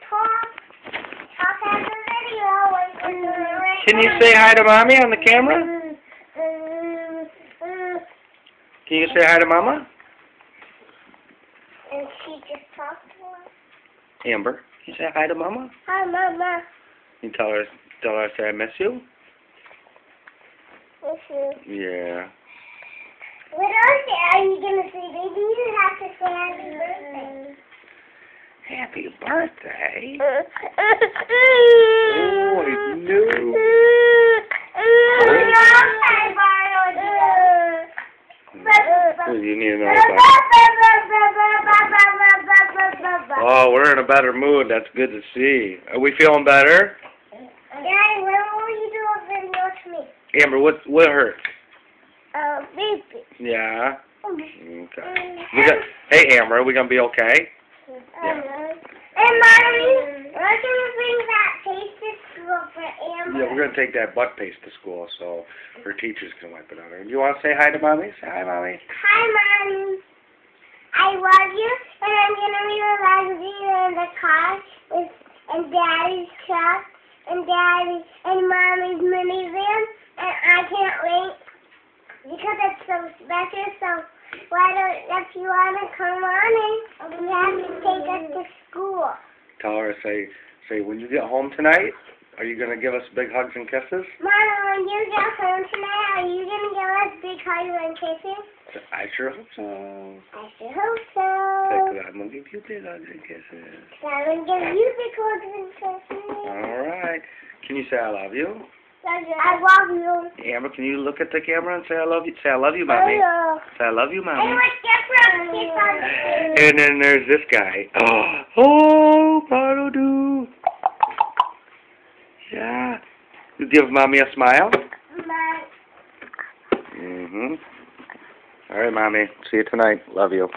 Talk on the video. Can you say hi to Mommy on the camera? Can you say hi to Mama? And she just talked to us. Amber, can you say hi to Mama? Hi, Mama. You tell her I say I miss you? Miss you. Yeah. What else are you going to say, baby? You have to say happy birthday. Happy birthday? Oh, I knew. You need another button. Oh, we're in a better mood. That's good to see. Are we feeling better? Daddy, when will you do a video to me? Amber, what hurt? Baby. Yeah. Okay. Hey, Amber, are we gonna be okay? Yeah. And Mommy, we're gonna bring that paste to school for Amber. Yeah, we're gonna take that butt paste to school so her teachers can wipe it on her. Do you want to say hi to Mommy? Say hi, Mommy. Hi, Mommy. I love you, and I'm gonna relax you in the car with and Daddy's truck and Daddy and Mommy's minivan, and I can't wait because it's so special. So why don't if you wanna come on in, you have to take us to school. Tell her, say when you get home tonight, are you gonna give us big hugs and kisses? Mama, when you get home tonight, are you gonna give us big hugs and kisses? I sure hope so. I sure hope so. I'm gonna give you big hugs and kisses. I'm gonna give you big hugs and kisses. All right. Can you say I love you? I love you. Amber, can you look at the camera and say I love you? Say I love you, Mommy. Say I love you, Mommy. And then there's this guy. Oh, Pardo. Yeah. You give Mommy a smile? Bye. All right, Mommy. See you tonight. Love you.